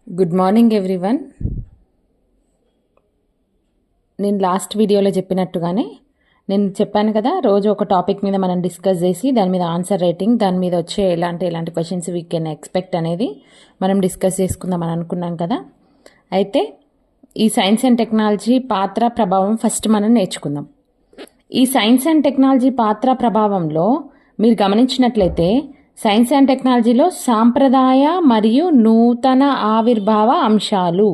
Good morning everyone. నేను last వీడియోలో చెప్పినట్టుగానే నేను చెప్పాను కదా, రోజు ఒక టాపిక్ మీద మనం డిస్కస్ చేసి దాని మీద ఆన్సర్ రైటింగ్, దాని మీద వచ్చే ఎలాంటి క్వశ్చన్స్ వీ కెన్ ఎక్స్పెక్ట్ అనేది మనం డిస్కస్ చేసుకుందామని అనుకున్నాం కదా. అయితే ఈ సైన్స్ అండ్ టెక్నాలజీ పాత్ర ప్రభావం ఫస్ట్ మనం నేర్చుకుందాం. ఈ సైన్స్ అండ్ టెక్నాలజీ పాత్ర ప్రభావంలో మీరు గమనించినట్లయితే సైన్స్ అండ్ టెక్నాలజీలో సాంప్రదాయ మరియు నూతన ఆవిర్భావ అంశాలు,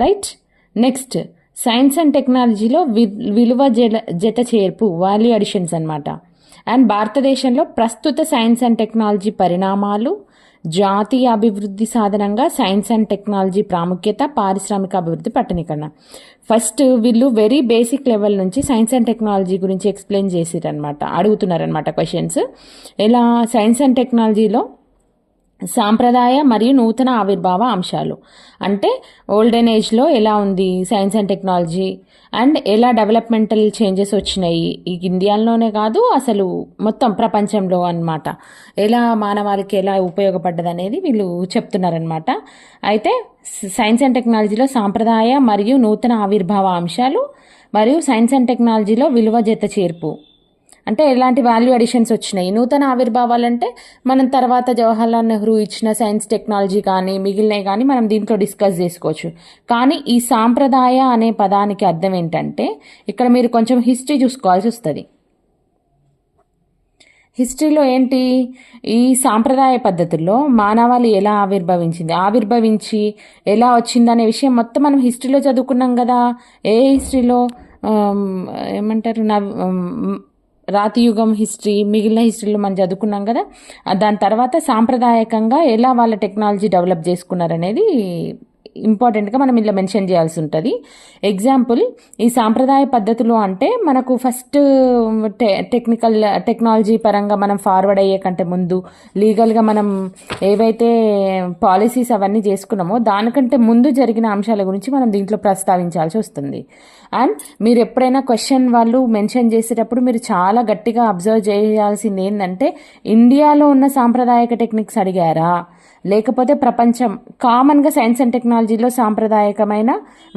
రైట్. నెక్స్ట్ సైన్స్ అండ్ టెక్నాలజీలో విలువ జత చేర్పు, వాల్యూ అడిషన్స్ అనమాట. అండ్ భారతదేశంలో ప్రస్తుత సైన్స్ అండ్ టెక్నాలజీ పరిణామాలు, జాతీయ అభివృద్ధి సాధనంగా సైన్స్ అండ్ టెక్నాలజీ ప్రాముఖ్యత, పారిశ్రామిక అభివృద్ధి పట్టణీకరణ. ఫస్ట్ వీళ్ళు వెరీ బేసిక్ లెవెల్ నుంచి సైన్స్ అండ్ టెక్నాలజీ గురించి ఎక్స్ప్లెయిన్ చేసిరనమాట, అడుగుతున్నారనమాట క్వశ్చన్స్. ఎలా సైన్స్ అండ్ టెక్నాలజీలో సాంప్రదాయ మరియు నూతన ఆవిర్భావ అంశాలు అంటే ఓల్డెన్ ఏజ్లో ఎలా ఉంది సైన్స్ అండ్ టెక్నాలజీ, అండ్ ఎలా డెవలప్మెంటల్ చేంజెస్ వచ్చినాయి ఈ ఇండియాలోనే కాదు అసలు మొత్తం ప్రపంచంలో అన్నమాట. ఎలా మానవాళికి ఎలా ఉపయోగపడ్డది అనేది వీళ్ళు చెప్తున్నారనమాట. అయితే సైన్స్ అండ్ టెక్నాలజీలో సాంప్రదాయ మరియు నూతన ఆవిర్భావ అంశాలు మరియు సైన్స్ అండ్ టెక్నాలజీలో విలువ జత చేర్పు అంటే ఎలాంటి వాల్యూ అడిషన్స్ వచ్చినాయి. నూతన ఆవిర్భావాలంటే మనం తర్వాత జవహర్లాల్ నెహ్రూ ఇచ్చిన సైన్స్ టెక్నాలజీ కానీ మిగిలినవి కానీ మనం దీంట్లో డిస్కస్ చేసుకోవచ్చు. కానీ ఈ సాంప్రదాయ అనే పదానికి అర్థం ఏంటంటే ఇక్కడ మీరు కొంచెం హిస్టరీ చూసుకోవాల్సి వస్తుంది. హిస్టరీలో ఏంటి, ఈ సాంప్రదాయ పద్ధతుల్లో మానవాళి ఎలా ఆవిర్భవించి ఎలా వచ్చిందనే విషయం మొత్తం మనం హిస్టరీలో చదువుకున్నాం కదా. ఏ హిస్టరీలో ఏమంటారు రాతియుగం హిస్టరీ, మిగిలిన హిస్టరీలో మనం చదువుకున్నాం కదా. దాని తర్వాత సాంప్రదాయకంగా ఎలా వాళ్ళ టెక్నాలజీ డెవలప్ చేసుకున్నారనేది ఇంపార్టెంట్గా మనం ఇలా మెన్షన్ చేయాల్సి ఉంటుంది. ఎగ్జాంపుల్, ఈ సాంప్రదాయ పద్ధతులు అంటే మనకు ఫస్ట్ టెక్నాలజీ పరంగా మనం ఫార్వర్డ్ అయ్యే కంటే ముందు లీగల్గా మనం ఏవైతే పాలసీస్ అవన్నీ చేసుకున్నామో దానికంటే ముందు జరిగిన అంశాల గురించి మనం దీంట్లో ప్రస్తావించాల్సి వస్తుంది. అండ్ మీరు ఎప్పుడైనా క్వశ్చన్ వాళ్ళు మెన్షన్ చేసేటప్పుడు మీరు చాలా గట్టిగా అబ్జర్వ్ చేయాల్సింది ఏంటంటే ఇండియాలో ఉన్న సాంప్రదాయక టెక్నిక్స్ అడిగారా, లేకపోతే ప్రపంచం కామన్గా సైన్స్ అండ్ టెక్నాలజీలో సాంప్రదాయకమైన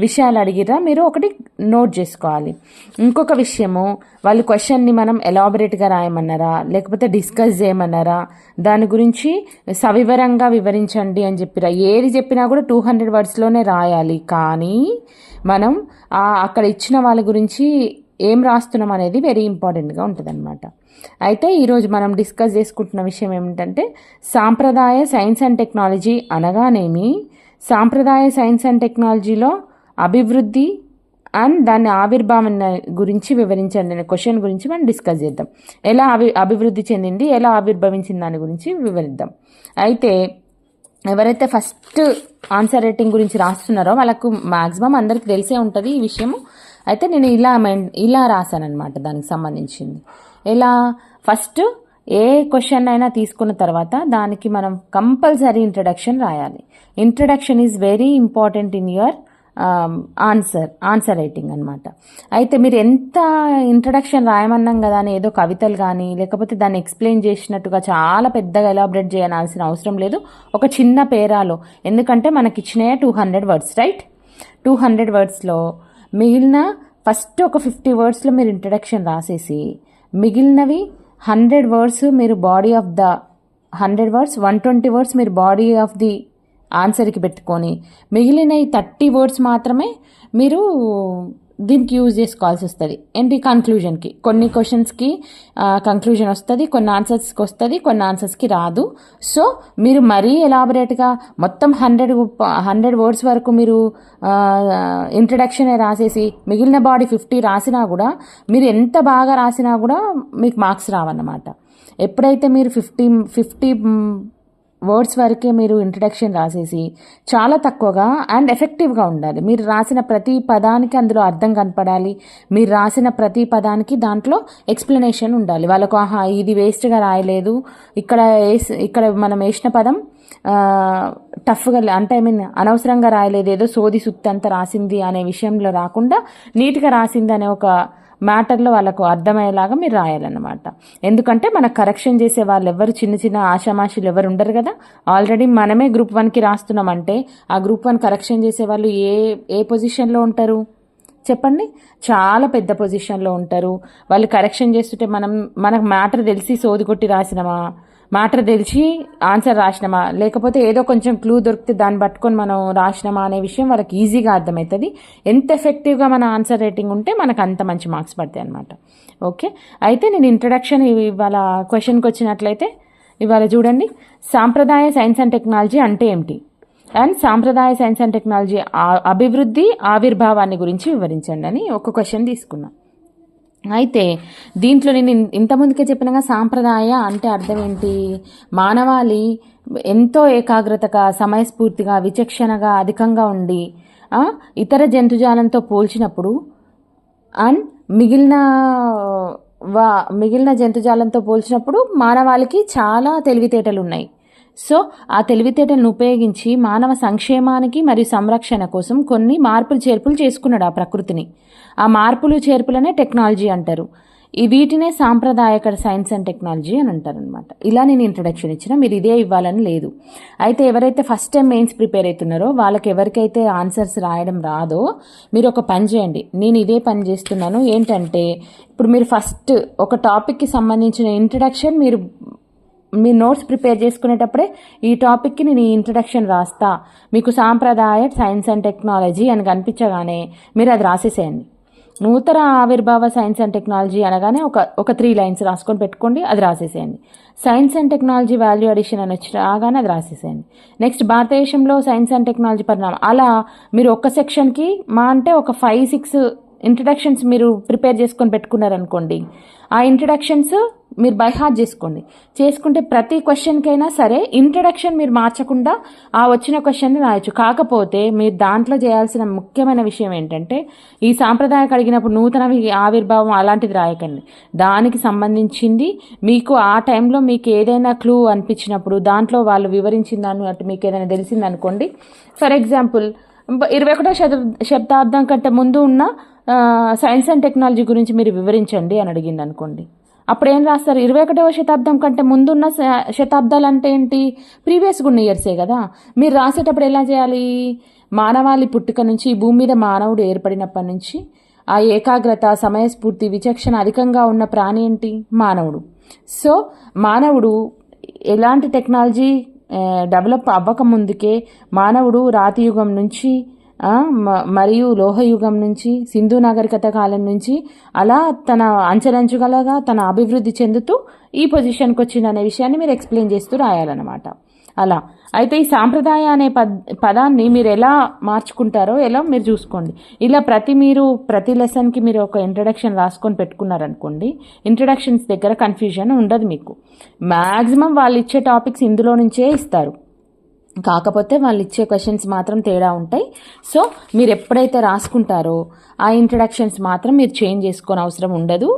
విషయాలు అడిగిరా, మీరు ఒకటి నోట్ చేసుకోవాలి. ఇంకొక విషయము, వాళ్ళు క్వశ్చన్ని మనం ఎలాబొరేట్గా రాయమన్నారా లేకపోతే డిస్కస్ చేయమన్నారా, దాని గురించి సవివరంగా వివరించండి అని చెప్పిరా. ఏది చెప్పినా కూడా 200 wordsలోనే రాయాలి. కానీ మనం అక్కడ ఇచ్చిన వాళ్ళ గురించి ఏం రాస్తున్నాం అనేది వెరీ ఇంపార్టెంట్గా ఉంటుంది అనమాట. అయితే ఈరోజు మనం డిస్కస్ చేసుకుంటున్న విషయం ఏమిటంటే సాంప్రదాయ సైన్స్ అండ్ టెక్నాలజీ అనగానేమి, సాంప్రదాయ సైన్స్ అండ్ టెక్నాలజీలో అభివృద్ధి అండ్ దాని ఆవిర్భావం గురించి వివరించండి అనే క్వశ్చన్ గురించి మనం డిస్కస్ చేద్దాం. ఎలా అభివృద్ధి చెందింది, ఎలా ఆవిర్భవించింది దాని గురించి వివరిద్దాం. అయితే ఎవరైతే ఫస్ట్ ఆన్సర్ రైటింగ్ గురించి రాస్తున్నారో వాళ్ళకు మ్యాక్సిమం అందరికి తెలిసే ఉంటుంది ఈ విషయము. అయితే నేను ఇలా రాశానమాట దానికి సంబంధించింది. ఎలా, ఫస్ట్ ఏ క్వశ్చన్ అయినా తీసుకున్న తర్వాత దానికి మనం కంపల్సరీ ఇంట్రడక్షన్ రాయాలి. Introduction is very important in your answer writing అనమాట. అయితే మీరు ఎంత ఇంట్రడక్షన్ రాయమన్నాం కదా అని ఏదో కవితలు కానీ లేకపోతే దాన్ని ఎక్స్ప్లెయిన్ చేసినట్టుగా చాలా పెద్దగా ఎలాబరేట్ చేయాల్సిన అవసరం లేదు. ఒక చిన్న పేరాలో, ఎందుకంటే మనకి ఇచ్చినాయే 200 words, రైట్. 200 wordsలో మిగిలిన ఫస్ట్ ఒక 50 wordsలో మీరు ఇంట్రడక్షన్ రాసేసి మిగిలినవి 100 words మీరు body of the 100 words, 120 words మీరు బాడీ ఆఫ్ ది ఆన్సర్కి పెట్టుకొని మిగిలిన 30 words మాత్రమే మీరు దీనికి యూజ్ చేసుకోవాల్సి వస్తుంది. ఏంటి, కంక్లూజన్కి. కొన్ని క్వశ్చన్స్కి కంక్లూజన్ వస్తుంది, కొన్ని ఆన్సర్స్కి వస్తుంది, కొన్ని ఆన్సర్స్కి రాదు. సో మీరు మరీ ఎలాబొరేట్గా మొత్తం 100 words వరకు మీరు ఇంట్రడక్షనే రాసేసి మిగిలిన బాడీ 50 రాసినా కూడా, మీరు ఎంత బాగా రాసినా కూడా మీకు మార్క్స్ రావన్నమాట. ఎప్పుడైతే మీరు 50 words వరకే మీరు ఇంట్రడక్షన్ రాసేసి చాలా తక్కువగా అండ్ ఎఫెక్టివ్గా ఉండాలి. మీరు రాసిన ప్రతి పదానికి అందులో అర్థం కనపడాలి. మీరు రాసిన ప్రతి పదానికి దాంట్లో ఎక్స్ప్లెనేషన్ ఉండాలి. వాళ్ళకు ఆహా ఇది వేస్ట్గా రాయలేదు, ఇక్కడ మనం వేసిన పదం టఫ్గా అంటే అనవసరంగా రాయలేదు, ఏదో సోది సుత్తి అంతా రాసింది అనే విషయంలో రాకుండా నీట్గా రాసింది అనే ఒక మ్యాటర్లో వాళ్ళకు అర్థమయ్యేలాగా మీరు రాయాలన్నమాట. ఎందుకంటే మనకు కరెక్షన్ చేసే వాళ్ళు ఎవరు చిన్న చిన్న ఆషామాషులు ఎవరు ఉండరు కదా. ఆల్రెడీ మనమే గ్రూప్ 1కి రాస్తున్నామంటే ఆ గ్రూప్ 1 కరెక్షన్ చేసే వాళ్ళు ఏ పొజిషన్లో ఉంటారు చెప్పండి? చాలా పెద్ద పొజిషన్లో ఉంటారు. వాళ్ళు కరెక్షన్ చేస్తుంటే మనకు మ్యాటర్ తెలిసి సోది కొట్టి రాసినామా, మ్యాటర్ తెలిసి ఆన్సర్ రాసినామా, లేకపోతే ఏదో కొంచెం క్లూ దొరికితే దాన్ని పట్టుకొని మనం రాసినామా అనే విషయం వాళ్ళకి ఈజీగా అర్థమవుతుంది. ఎంత ఎఫెక్టివ్గా మన ఆన్సర్ రేటింగ్ ఉంటే మనకు అంత మంచి మార్క్స్ పడతాయి అనమాట. ఓకే, అయితే నేను ఇంట్రడక్షన్ ఇవాళ క్వశ్చన్కి వచ్చినట్లయితే ఇవాళ చూడండి, సాంప్రదాయ సైన్స్ అండ్ టెక్నాలజీ అంటే ఏమిటి అండ్ సాంప్రదాయ సైన్స్ అండ్ టెక్నాలజీ అభివృద్ధి ఆవిర్భావాన్ని గురించి వివరించండి అని ఒక క్వశ్చన్ తీసుకున్నా. అయితే దీంట్లో నేను ఇంతకుముందుకే చెప్పినగా సాంప్రదాయ అంటే అర్థం ఏంటి? మానవాళి ఎంతో ఏకాగ్రతగా, సమయస్ఫూర్తిగా, విచక్షణగా అధికంగా ఉండి ఇతర జంతుజాలంతో పోల్చినప్పుడు అండ్ మిగిలిన జంతుజాలంతో పోల్చినప్పుడు మానవాళికి చాలా తెలివితేటలు ఉన్నాయి. సో ఆ తెలివితేటలను ఉపయోగించి మానవ సంక్షేమానికి మరియు సంరక్షణ కోసం కొన్ని మార్పులు చేర్పులు చేసుకున్నాడు ఆ ప్రకృతిని. ఆ మార్పులు చేర్పులనే టెక్నాలజీ అంటారు. వీటినే సాంప్రదాయక సైన్స్ అండ్ టెక్నాలజీ అని అంటారు అనమాట. ఇలా నేను ఇంట్రడక్షన్ ఇచ్చిన, మీరు ఇదే ఇవ్వాలని లేదు. అయితే ఎవరైతే ఫస్ట్ టైం మెయిన్స్ ప్రిపేర్ అవుతున్నారో వాళ్ళకి ఎవరికైతే ఆన్సర్స్ రాయడం రాదో మీరు ఒక పని చేయండి. నేను ఇదే పని చేస్తున్నాను. ఏంటంటే ఇప్పుడు మీరు ఫస్ట్ ఒక టాపిక్కి సంబంధించిన ఇంట్రడక్షన్ మీ నోట్స్ ప్రిపేర్ చేసుకునేటప్పుడే ఈ టాపిక్కి నేను ఈ ఇంట్రడక్షన్ రాస్తా, మీకు సాంప్రదాయ సైన్స్ అండ్ టెక్నాలజీ అని కనిపించగానే మీరు అది రాసేసేయండి. నూతన ఆవిర్భావ సైన్స్ అండ్ టెక్నాలజీ అనగానే ఒక 3 లైన్స్ రాసుకొని పెట్టుకోండి, అది రాసేసేయండి. Science and technology value addition అని వచ్చి రాగానే అది రాసేసేయండి. నెక్స్ట్ భారతదేశంలో సైన్స్ అండ్ టెక్నాలజీ పరిణామం, అలా మీరు ఒక్క సెక్షన్కి అంటే ఒక 5-6 ఇంట్రడక్షన్స్ మీరు ప్రిపేర్ చేసుకొని పెట్టుకున్నారనుకోండి, ఆ ఇంట్రడక్షన్స్ మీరు బై హార్ట్ చేసుకుంటే ప్రతి క్వశ్చన్కైనా సరే ఇంట్రడక్షన్ మీరు మార్చకుండా ఆ వచ్చిన క్వశ్చన్ని రాయొచ్చు. కాకపోతే మీరు దాంట్లో చేయాల్సిన ముఖ్యమైన విషయం ఏంటంటే ఈ సాంప్రదాయకు అడిగినప్పుడు నూతన ఆవిర్భావం అలాంటిది రాయకండి. దానికి సంబంధించింది మీకు ఆ టైంలో మీకు ఏదైనా క్లూ అనిపించినప్పుడు దాంట్లో వాళ్ళు వివరించిన దాన్ని అటు మీకు ఏదైనా తెలిసిందనుకోండి. ఫర్ ఎగ్జాంపుల్ 21వ శతాబ్దం కంటే ముందు ఉన్న సైన్స్ అండ్ టెక్నాలజీ గురించి మీరు వివరించండి అని అడిగింది అనుకోండి. అప్పుడు ఏం రాస్తారు? 21వ శతాబ్దం కంటే ముందున్న శతాబ్దాలు అంటే ఏంటి? ప్రీవియస్గా ఉన్న ఇయర్సే కదా. మీరు రాసేటప్పుడు ఎలా చేయాలి? మానవాళి పుట్టుక నుంచి ఈ భూమి మీద మానవుడు ఏర్పడినప్పటి నుంచి ఆ ఏకాగ్రత, సమయస్ఫూర్తి, విచక్షణ అధికంగా ఉన్న ప్రాణి ఏంటి? మానవుడు. సో మానవుడు ఎలాంటి టెక్నాలజీ డెవలప్ అవ్వక ముందుకే మానవుడు రాతి యుగం నుంచి మరియు లోహయుగం నుంచి సింధు నాగరికత కాలం నుంచి అలా తన అంచెలంచుగలగా తన అభివృద్ధి చెందుతూ ఈ పొజిషన్కి వచ్చిందనే విషయాన్ని మీరు ఎక్స్ప్లెయిన్ చేస్తూ రాయాలన్నమాట. అలా అయితే ఈ సాంప్రదాయ అనే పదాన్ని మీరు ఎలా మార్చుకుంటారో ఎలా మీరు చూసుకోండి. ఇలా ప్రతి లెసన్కి మీరు ఒక ఇంట్రడక్షన్ రాసుకొని పెట్టుకున్నారనుకోండి, ఇంట్రడక్షన్స్ దగ్గర కన్ఫ్యూజన్ ఉండదు మీకు. మ్యాక్సిమం వాళ్ళు ఇచ్చే టాపిక్స్ ఇందులో నుంచే ఇస్తారు, కాకపోతే వాళ్ళు ఇచ్చే క్వశ్చన్స్ మాత్రం తేడా ఉంటాయి. సో మీరు ఎప్పుడైతే రాసుకుంటారో ఆ ఇంట్రడక్షన్స్ మాత్రం మీరు చేంజ్ చేసుకొని అవసరం ఉండదు.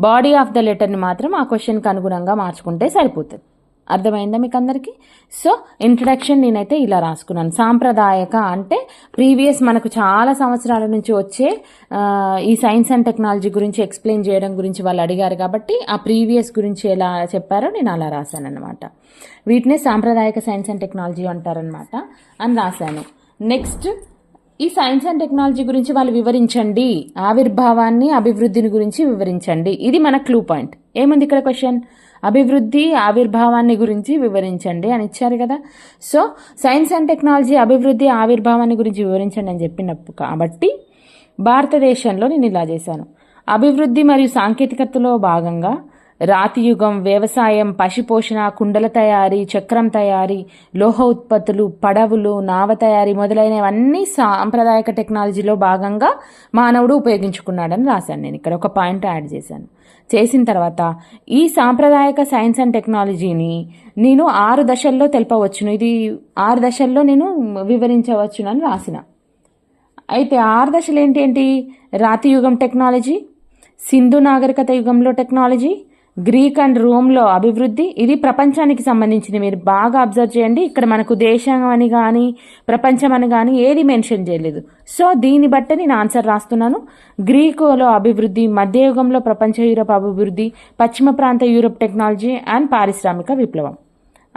బాడీ ఆఫ్ ద లెటర్ని మాత్రం ఆ క్వశ్చన్కి అనుగుణంగా మార్చుకుంటే సరిపోతుంది. అర్థమైందా మీకు అందరికీ? సో ఇంట్రడక్షన్ నేనైతే ఇలా రాసుకున్నాను. సాంప్రదాయక అంటే ప్రీవియస్ మనకు చాలా సంవత్సరాల నుంచి వచ్చే ఈ సైన్స్ అండ్ టెక్నాలజీ గురించి ఎక్స్ప్లెయిన్ చేయడం గురించి వాళ్ళు అడిగారు కాబట్టి ఆ ప్రీవియస్ గురించి ఎలా చెప్పారో నేను అలా రాశాను అనమాట. వీటినే సాంప్రదాయక సైన్స్ అండ్ టెక్నాలజీ అంటారనమాట అని రాశాను. నెక్స్ట్ ఈ సైన్స్ అండ్ టెక్నాలజీ గురించి వాళ్ళు వివరించండి, ఆవిర్భావాన్ని అభివృద్ధిని గురించి వివరించండి. ఇది మన క్లూ పాయింట్. ఏముంది ఇక్కడ క్వశ్చన్? అభివృద్ధి ఆవిర్భావాన్ని గురించి వివరించండి అని ఇచ్చారు కదా. సో సైన్స్ అండ్ టెక్నాలజీ అభివృద్ధి ఆవిర్భావాన్ని గురించి వివరించండి అని చెప్పినప్పుడు కాబట్టి భారతదేశంలో నేను ఇలా చేశాను. అభివృద్ధి మరియు సాంకేతికతలో భాగంగా రాతి యుగం, వ్యవసాయం, పశుపోషణ, కుండల తయారీ, చక్రం తయారీ, లోహ ఉత్పత్తులు, పడవలు, నావ తయారీ మొదలైనవన్నీ సాంప్రదాయక టెక్నాలజీలో భాగంగా మానవుడు ఉపయోగించుకున్నాడని రాశాను. నేను ఇక్కడ ఒక పాయింట్ యాడ్ చేసిన తర్వాత ఈ సాంప్రదాయక సైన్స్ అండ్ టెక్నాలజీని నేను 6 దశల్లో తెలపవచ్చును, ఇది 6 దశల్లో నేను వివరించవచ్చునని రాసిన. అయితే 6 దశలు ఏంటి? రాతి యుగం టెక్నాలజీ, సింధు నాగరికత యుగంలో టెక్నాలజీ, గ్రీక్ అండ్ రోమ్లో అభివృద్ధి, ఇది ప్రపంచానికి సంబంధించింది. మీరు బాగా అబ్జర్వ్ చేయండి, ఇక్కడ మనకు దేశం అని కానీ ప్రపంచం అని కానీ ఏది మెన్షన్ చేయలేదు. సో దీన్ని బట్టి నేను ఆన్సర్ రాస్తున్నాను. గ్రీకులో అభివృద్ధి, మధ్యయుగంలో ప్రపంచ యూరప్ అభివృద్ధి, పశ్చిమ ప్రాంత యూరప్ టెక్నాలజీ అండ్ పారిశ్రామిక విప్లవం.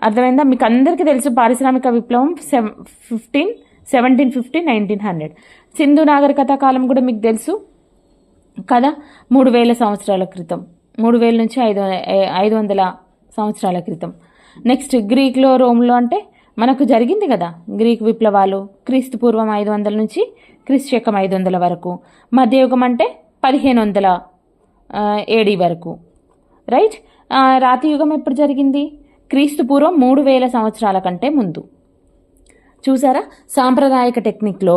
అర్థమైందా? మీకు అందరికీ తెలుసు పారిశ్రామిక విప్లవం 1750 1900. సింధు నాగరికత కాలం కూడా మీకు తెలుసు కదా, 3000 సంవత్సరాల క్రితం, 3000 నుంచి 500 సంవత్సరాల క్రితం. నెక్స్ట్ గ్రీక్లో రోమ్లో అంటే మనకు జరిగింది కదా గ్రీక్ విప్లవాలు, క్రీస్తు పూర్వం 500 నుంచి క్రీస్తు శకం 500 వరకు. మధ్యయుగం అంటే 1500 AD వరకు, రైట్. రాతి యుగం ఎప్పుడు జరిగింది? క్రీస్తు పూర్వం 3000 సంవత్సరాల కంటే ముందు. చూసారా? సాంప్రదాయక టెక్నిక్లో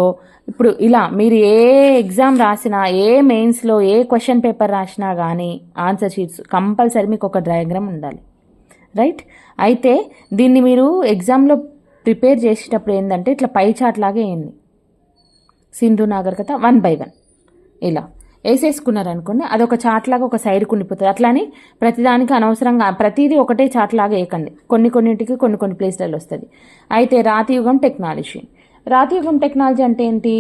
ఇప్పుడు ఇలా మీరు ఏ ఎగ్జామ్ రాసినా, ఏ మెయిన్స్లో ఏ క్వశ్చన్ పేపర్ రాసినా కానీ ఆన్సర్ షీట్స్ కంపల్సరీ మీకు ఒక డయాగ్రామ్ ఉండాలి, రైట్. అయితే దీన్ని మీరు ఎగ్జామ్లో ప్రిపేర్ చేసేటప్పుడు ఏంటంటే ఇట్లా పై చార్ట్ లాగా వేయండి. సింధు నాగరికత 1 by 1 ఇలా వేసేసుకున్నారనుకోండి, అదొక చార్ట్ లాగా ఒక సైడ్కి ఉండిపోతుంది. అట్లానే ప్రతిదానికి అనవసరంగా ప్రతిదీ ఒకటే చార్ట్ లాగా వేయకండి, కొన్నింటికి కొన్ని ప్లేస్లలో వస్తుంది. అయితే రాతియుగం టెక్నాలజీ. రాతియుగం టెక్నాలజీ అంటే ఏంటి?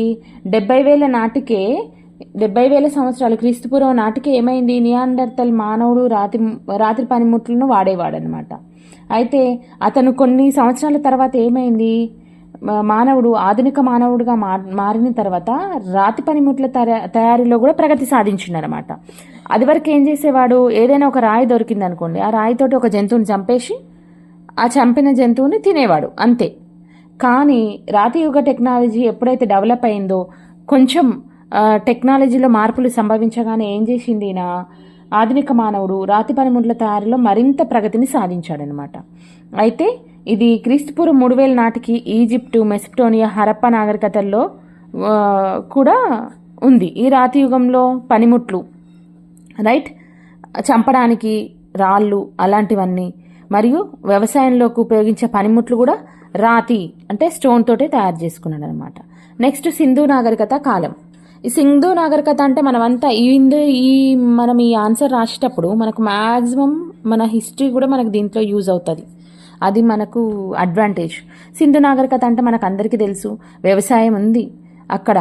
70,000 నాటికే, 70,000 సంవత్సరాలు క్రీస్తుపూర్వం నాటికే ఏమైంది? నియాండర్తల్ మానవుడు రాత్రి పనిముట్లను వాడేవాడనమాట. అయితే అతను కొన్ని సంవత్సరాల తర్వాత ఏమైంది? మానవుడు ఆధునిక మానవుడిగా మారిన తర్వాత రాతి పనిముట్ల తయారీలో కూడా ప్రగతి సాధించిండనమాట. అది వరకు ఏం చేసేవాడు? ఏదైనా ఒక రాయి దొరికింది అనుకోండి, ఆ రాయితోటి ఒక జంతువుని చంపేసి ఆ చంపిన జంతువుని తినేవాడు, అంతే. కానీ రాతియుగ టెక్నాలజీ ఎప్పుడైతే డెవలప్ అయిందో, కొంచెం టెక్నాలజీలో మార్పులు సంభవించగానే ఏం చేసింది నా ఆధునిక మానవుడు రాతి పనిముట్ల తయారీలో మరింత ప్రగతిని సాధించాడనమాట. అయితే ఇది క్రీస్తుపూర్వం 3000 నాటికి ఈజిప్టు, మెసపోటేమియా, హరప్ప నాగరికతల్లో కూడా ఉంది ఈ రాతియుగంలో పనిముట్లు, రైట్. చంపడానికి రాళ్ళు అలాంటివన్నీ, మరియు వ్యవసాయంలోకి ఉపయోగించే పనిముట్లు కూడా రాతి అంటే స్టోన్ తోటే తయారు చేసుకున్నాడు అనమాట. నెక్స్ట్ సింధు నాగరికత కాలం. ఈ సింధు నాగరికత అంటే మనమంతా మనం ఈ ఆన్సర్ రాసేటప్పుడు మనకు మ్యాక్సిమం మన హిస్టరీ కూడా మనకు దీంట్లో యూజ్ అవుతుంది, అది మనకు అడ్వాంటేజ్. సింధు నాగరికత అంటే మనకు అందరికీ తెలుసు, వ్యవసాయం ఉంది అక్కడ.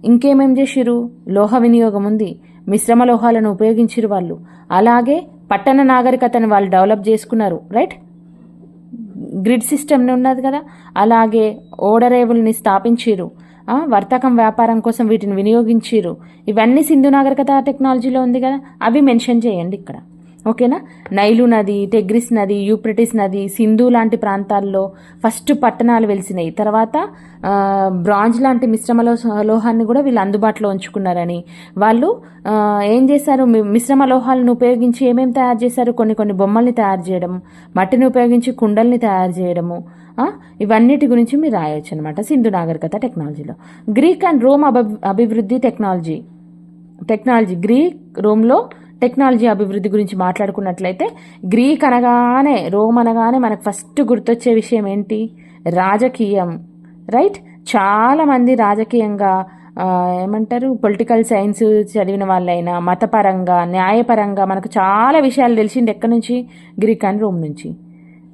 ఇంకేమేం చేసిరు? లోహ వినియోగం ఉంది, మిశ్రమ లోహాలను ఉపయోగించిరు వాళ్ళు. అలాగే పట్టణ నాగరికతను వాళ్ళు డెవలప్ చేసుకున్నారు, రైట్. గ్రిడ్ సిస్టమ్ ఉన్నది కదా, అలాగే ఓడరేవుల్ని స్థాపించిరు, వర్తకం వ్యాపారం కోసం వీటిని వినియోగించిరు. ఇవన్నీ సింధు నాగరికత టెక్నాలజీలో ఉంది కదా, అవి మెన్షన్ చేయండి ఇక్కడ, ఓకేనా. నైలు నది, టెగ్రిస్ నది, యూప్రటిస్ నది, సింధు లాంటి ప్రాంతాల్లో ఫస్ట్ పట్టణాలు వెలిసినాయి. తర్వాత బ్రాంజ్ లాంటి మిశ్రమ లోహాన్ని కూడా వీళ్ళు అందుబాటులో ఉంచుకున్నారని, వాళ్ళు ఏం చేశారు? మిశ్రమ లోహాలను ఉపయోగించి ఏమేమి తయారు చేశారు? కొన్ని బొమ్మల్ని తయారు చేయడం, మట్టిని ఉపయోగించి కుండల్ని తయారు చేయడము, ఇవన్నిటి గురించి మీరు రాయొచ్చు అనమాట సింధు నాగరికత టెక్నాలజీలో. గ్రీక్ అండ్ రోమ్ అభివృద్ధి టెక్నాలజీ. గ్రీక్ రోమ్లో టెక్నాలజీ అభివృద్ధి గురించి మాట్లాడుకున్నట్లయితే, గ్రీక్ అనగానే, రోమ్ అనగానే మనకు ఫస్ట్ గుర్తొచ్చే విషయం ఏంటి? రాజకీయం, రైట్. చాలా మంది రాజకీయంగా ఏమంటారు, పొలిటికల్ సైన్స్ చదివిన వాళ్ళైనా, మతపరంగా, న్యాయపరంగా మనకు చాలా విషయాలు తెలిసింది ఎక్కడి నుంచి? గ్రీక్ అండ్ రోమ్ నుంచి,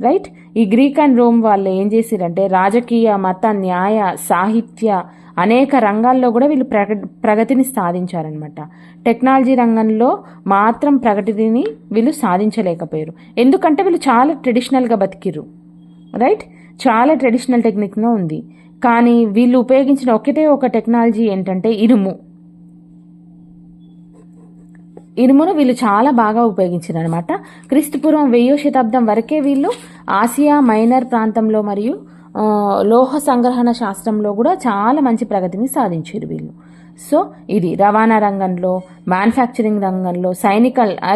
రైట్. ఈ గ్రీక్ అండ్ రోమ్ వాళ్ళు ఏం చేసిరంటే రాజకీయ, మత, న్యాయ, సాహిత్య అనేక రంగాల్లో కూడా వీళ్ళు ప్రగతిని సాధించారనమాట. టెక్నాలజీ రంగంలో మాత్రం ప్రగతిని వీళ్ళు సాధించలేకపోయారు, ఎందుకంటే వీళ్ళు చాలా ట్రెడిషనల్గా బతికిరు, రైట్. చాలా ట్రెడిషనల్ టెక్నిక్లో ఉంది. కానీ వీళ్ళు ఉపయోగించిన ఒకటే ఒక టెక్నాలజీ ఏంటంటే ఇనుమును వీళ్ళు చాలా బాగా ఉపయోగించారు అనమాట. క్రీస్తుపూర్వం 10వ శతాబ్దం వరకే వీళ్ళు ఆసియా మైనర్ ప్రాంతంలో మరియు లోహ సంగ్రహణ శాస్త్రంలో కూడా చాలా మంచి ప్రగతిని సాధించారు వీళ్ళు. సో ఇది రవాణా రంగంలో, మ్యానుఫ్యాక్చరింగ్ రంగంలో,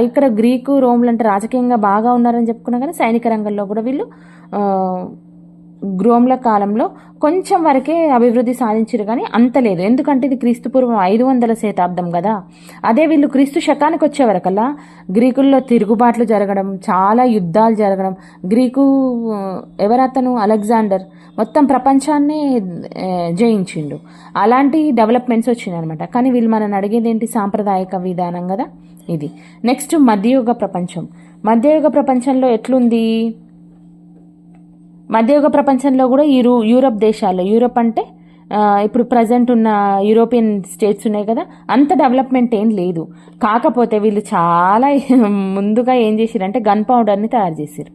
ఇక్కడ గ్రీకు, రోమ్లు అంటే రాజకీయంగా బాగా ఉన్నారని చెప్పుకున్నా కానీ సైనిక రంగంలో కూడా వీళ్ళు రోమ్ల కాలంలో కొంచెం వరకే అభివృద్ధి సాధించారు, కానీ అంత లేదు. ఎందుకంటే ఇది క్రీస్తుపూర్వం 500 శతాబ్దం కదా. అదే వీళ్ళు క్రీస్తు శకానికి వచ్చే వరకల్లా గ్రీకుల్లో తిరుగుబాట్లు జరగడం, చాలా యుద్ధాలు జరగడం. ఎవరతను? అలెగ్జాండర్ మొత్తం ప్రపంచాన్నే జయించిండు. అలాంటి డెవలప్మెంట్స్ వచ్చినాయి అనమాట. కానీ వీళ్ళు మనల్ని అడిగేది ఏంటి? సాంప్రదాయక విధానం కదా ఇది. నెక్స్ట్ మధ్యయుగ ప్రపంచం. మధ్యయుగ ప్రపంచంలో ఎట్లుంది? మధ్యయుగ ప్రపంచంలో కూడా యూరప్ దేశాల్లో, యూరప్ అంటే ఇప్పుడు ప్రజెంట్ ఉన్న యూరోపియన్ స్టేట్స్ ఉన్నాయి కదా, అంత డెవలప్మెంట్ ఏం లేదు. కాకపోతే వీళ్ళు చాలా ముందుగా ఏం చేసిరంటే గన్ పౌడర్ని తయారు చేశారు.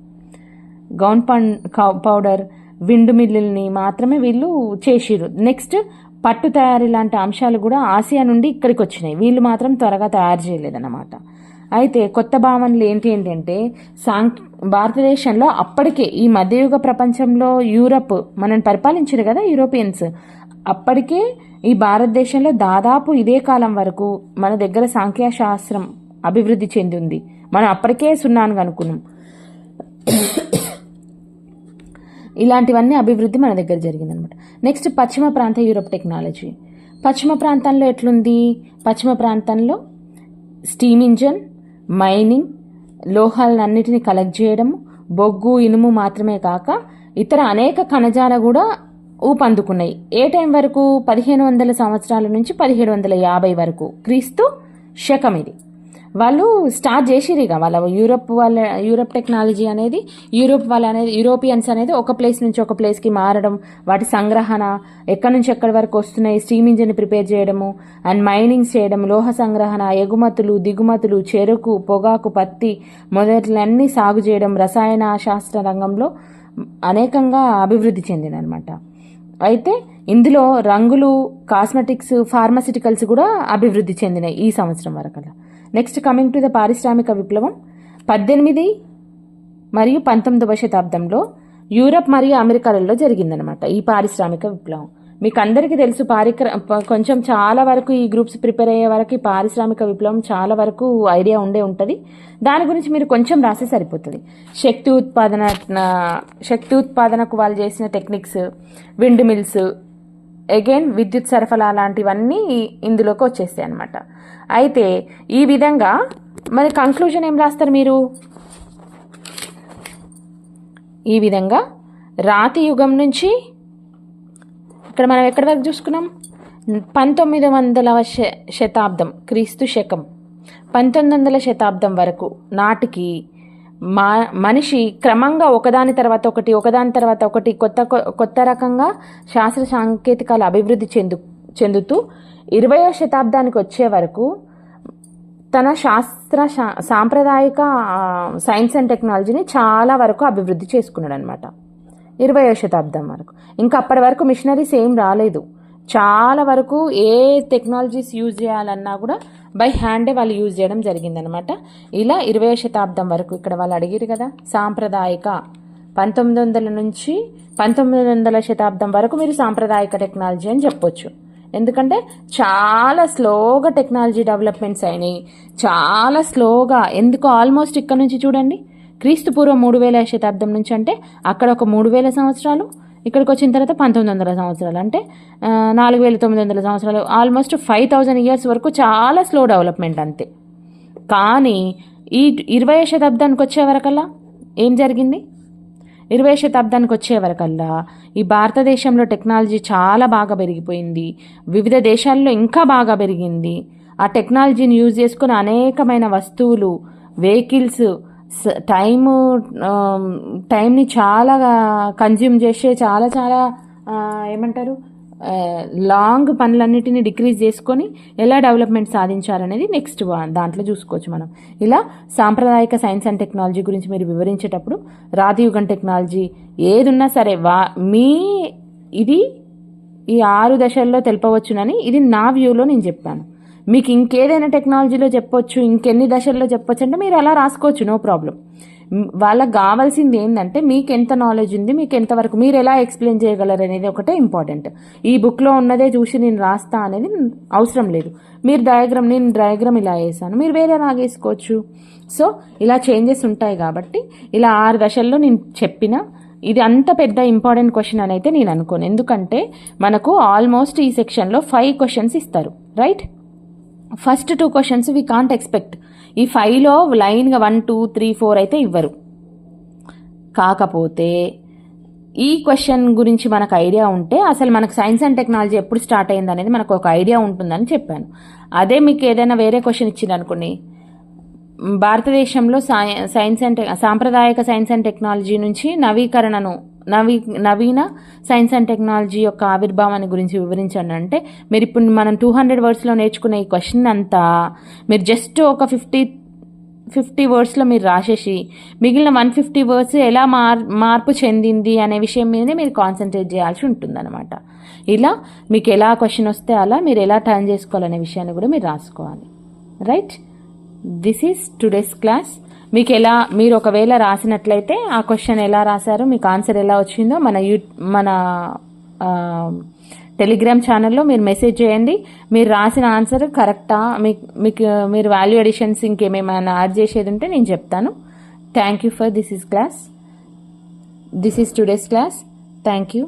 గన్ పౌడర్, విండ్ మిల్లుల్ని మాత్రమే వీళ్ళు చేసిరు. నెక్స్ట్ పట్టు తయారీ లాంటి అంశాలు కూడా ఆసియా నుండి ఇక్కడికి వచ్చినాయి. వీళ్ళు మాత్రం త్వరగా తయారు చేయలేదన్నమాట. అయితే కొత్త భావనలు ఏంటి అంటే భారతదేశంలో అప్పటికే ఈ మధ్యయుగ ప్రపంచంలో యూరప్ మనల్ని పరిపాలించారు కదా యూరోపియన్స్, అప్పటికే ఈ భారతదేశంలో దాదాపు ఇదే కాలం వరకు మన దగ్గర సాంఖ్యశాస్త్రం అభివృద్ధి చెంది ఉంది. మనం అప్పటికే సున్నాను అనుకున్నాం. ఇలాంటివన్నీ అభివృద్ధి మన దగ్గర జరిగిందనమాట. నెక్స్ట్ పశ్చిమ ప్రాంత యూరప్ టెక్నాలజీ. పశ్చిమ ప్రాంతంలో ఎట్లుంది? పశ్చిమ ప్రాంతంలో స్టీమ్ ఇంజన్, మైనింగ్, లోహాలన్నిటిని కలెక్ట్ చేయడం, బొగ్గు, ఇనుము మాత్రమే కాక ఇతర అనేక ఖనిజాలు కూడా ఊపందుకున్నాయి. ఏ టైం వరకు? 1500 సంవత్సరాల నుంచి 1750 వరకు క్రీస్తు శకం. ఇది వాళ్ళు స్టార్ట్ చేసిరు. ఇక వాళ్ళ యూరప్ టెక్నాలజీ అనేది, యూరోపియన్స్ అనేది ఒక ప్లేస్ నుంచి ఒక ప్లేస్కి మారడం, వాటి సంగ్రహణ, ఎక్కడి నుంచి ఎక్కడి వరకు వస్తున్నాయి, స్టీమ్ ఇంజిన్ ప్రిపేర్ చేయడము, అండ్ మైనింగ్ చేయడం, లోహ సంగ్రహణ, ఎగుమతులు, దిగుమతులు, చెరుకు, పొగాకు, పత్తి మొదలన్నీ సాగు చేయడం, రసాయన శాస్త్ర రంగంలో అనేకంగా అభివృద్ధి చెందిందనమాట. అయితే ఇందులో రంగులు, కాస్మెటిక్స్, ఫార్మాసిటికల్స్ కూడా అభివృద్ధి చెందినాయి ఈ సంవత్సరం వరకు. నెక్స్ట్ కమింగ్ టు ద పారిశ్రామిక విప్లవం. 18 మరియు 19వ శతాబ్దంలో యూరప్ మరియు అమెరికాలలో జరిగిందనమాట ఈ పారిశ్రామిక విప్లవం. మీకు అందరికీ తెలుసు, కొంచెం చాలా వరకు ఈ గ్రూప్స్ ప్రిపేర్ అయ్యే వరకు ఈ పారిశ్రామిక విప్లవం చాలా వరకు ఐడియా ఉంటుంది. దాని గురించి మీరు కొంచెం రాస్తే సరిపోతుంది. శక్తి ఉత్పాదనకు వాళ్ళు చేసిన టెక్నిక్స్, విండ్ మిల్స్, అగైన్ విద్యుత్ సరఫరా లాంటివన్నీ ఇందులోకి వచ్చేస్తాయి అన్నమాట. అయితే ఈ విధంగా మరి కంక్లూజన్ ఏం రాస్తారు మీరు? ఈ విధంగా రాతి యుగం నుంచి ఇక్కడ మనం ఎక్కడి వరకు చూసుకున్నాం? 1900వ శతాబ్దం క్రీస్తు శకం 1900ల శతాబ్దం వరకు నాటికి మనిషి క్రమంగా ఒకదాని తర్వాత ఒకటి కొత్త రకంగా శాస్త్ర సాంకేతికాలు అభివృద్ధి చెందుతూ 20వ శతాబ్దానికి వచ్చే వరకు తన సాంప్రదాయిక సైన్స్ అండ్ టెక్నాలజీని చాలా వరకు అభివృద్ధి చేసుకున్నాడు అనమాట 20వ శతాబ్దం వరకు. ఇంకా అప్పటి వరకు మిషనరీస్ ఏం రాలేదు. చాలా వరకు ఏ టెక్నాలజీస్ యూజ్ చేయాలన్నా కూడా బై హ్యాండే వాళ్ళు యూజ్ చేయడం జరిగిందనమాట. ఇలా 20వ శతాబ్దం వరకు ఇక్కడ వాళ్ళు అడిగారు కదా, సాంప్రదాయిక 1900 నుంచి 1900ల శతాబ్దం వరకు మీరు సాంప్రదాయిక టెక్నాలజీ అని చెప్పొచ్చు. ఎందుకంటే చాలా స్లోగా టెక్నాలజీ డెవలప్మెంట్స్ అయినాయి, చాలా స్లోగా. ఎందుకు? ఆల్మోస్ట్ ఇక్కడ నుంచి చూడండి, క్రీస్తు పూర్వం 3000వ శతాబ్దం నుంచి అంటే అక్కడ ఒక 3000 సంవత్సరాలు, ఇక్కడికి వచ్చిన తర్వాత 1900 సంవత్సరాలు, అంటే 4900 సంవత్సరాలు, ఆల్మోస్ట్ 5000 ఇయర్స్ వరకు చాలా స్లో డెవలప్మెంట్ అంతే. కానీ ఈ 20వ శతాబ్దానికి వచ్చే వరకల్లా ఏం జరిగింది? 20వ శతాబ్దానికి వచ్చే వరకల్లా ఈ భారతదేశంలో టెక్నాలజీ చాలా బాగా పెరిగిపోయింది, వివిధ దేశాల్లో ఇంకా బాగా పెరిగింది. ఆ టెక్నాలజీని యూజ్ చేసుకుని అనేకమైన వస్తువులు, వెహికల్స్, టైంని చాలా కన్జ్యూమ్ చేసే చాలా ఏమంటారు లాంగ్ పనులన్నిటిని డిక్రీజ్ చేసుకొని ఎలా డెవలప్మెంట్ సాధించారనేది నెక్స్ట్ దాంట్లో చూసుకోవచ్చు మనం. ఇలా సాంప్రదాయిక సైన్స్ అండ్ టెక్నాలజీ గురించి మీరు వివరించేటప్పుడు రాతియుగం టెక్నాలజీ ఏదున్నా సరే ఇది ఈ 6 దశల్లో తెలుపవచ్చునని ఇది నా వ్యూలో నేను చెప్పాను. మీకు ఇంకేదైనా టెక్నాలజీలో చెప్పొచ్చు, ఇంకెన్ని దశల్లో చెప్పొచ్చు అంటే మీరు అలా రాసుకోవచ్చు, నో ప్రాబ్లం. వాళ్ళకి కావాల్సింది ఏంటంటే మీకు ఎంత నాలెడ్జ్ ఉంది, మీకు ఎంతవరకు మీరు ఎలా ఎక్స్ప్లెయిన్ చేయగలరు అనేది ఒకటే ఇంపార్టెంట్. ఈ బుక్లో ఉన్నదే చూసి నేను రాస్తా అనేది అవసరం లేదు. మీరు నేను డయాగ్రామ్ ఇలా వేసాను, మీరు వేరే లాగేసుకోవచ్చు. సో ఇలా చేంజెస్ ఉంటాయి కాబట్టి ఇలా 6 దశల్లో నేను చెప్పిన ఇది అంత పెద్ద ఇంపార్టెంట్ క్వశ్చన్ అని అయితే నేను అనుకోను. ఎందుకంటే మనకు ఆల్మోస్ట్ ఈ సెక్షన్లో 5 క్వశ్చన్స్ ఇస్తారు, right? First 2 questions we can't expect. ఈ 5లో లైన్గా 1, 2, 3, 4 అయితే ఇవ్వరు. కాకపోతే ఈ క్వశ్చన్ గురించి మనకు ఐడియా ఉంటే అసలు మనకు సైన్స్ అండ్ టెక్నాలజీ ఎప్పుడు స్టార్ట్ అయింది అనేది మనకు ఒక ఐడియా ఉంటుందని చెప్పాను. అదే మీకు ఏదైనా వేరే క్వశ్చన్ ఇచ్చింది అనుకోండి, భారతదేశంలో సైన్స్ అండ్ సాంప్రదాయక సైన్స్ అండ్ టెక్నాలజీ నుంచి నవీన సైన్స్ అండ్ టెక్నాలజీ యొక్క ఆవిర్భావాన్ని గురించి వివరించండి అంటే, మీరు ఇప్పుడు మనం 200 వర్డ్స్లో నేర్చుకునే ఈ క్వశ్చన్ అంతా మీరు జస్ట్ ఒక 50 వర్డ్స్లో మీరు రాసేసి మిగిలిన 150 వర్డ్స్ ఎలా మార్పు చెందింది అనే విషయం మీదనే మీరు కాన్సన్ట్రేట్ చేయాల్సి ఉంటుందన్నమాట. ఇలా మీకు ఎలా క్వశ్చన్ వస్తే అలా మీరు ఎలా టర్న్ చేసుకోవాలనే విషయాన్ని కూడా మీరు రాసుకోవాలి. Right, this is today's class. మీరు ఒకవేళ రాసినట్లయితే ఆ క్వశ్చన్ ఎలా రాశారో, మీకు ఆన్సర్ ఎలా వచ్చిందో మన టెలిగ్రామ్ ఛానల్లో మీరు మెసేజ్ చేయండి. మీరు రాసిన ఆన్సర్ కరెక్టా, మీరు వాల్యూ అడిషన్స్ ఇంకేమేమైనా యాడ్ చేసేది ఉంటే నేను చెప్తాను. Thank you for this is today's class. Thank you.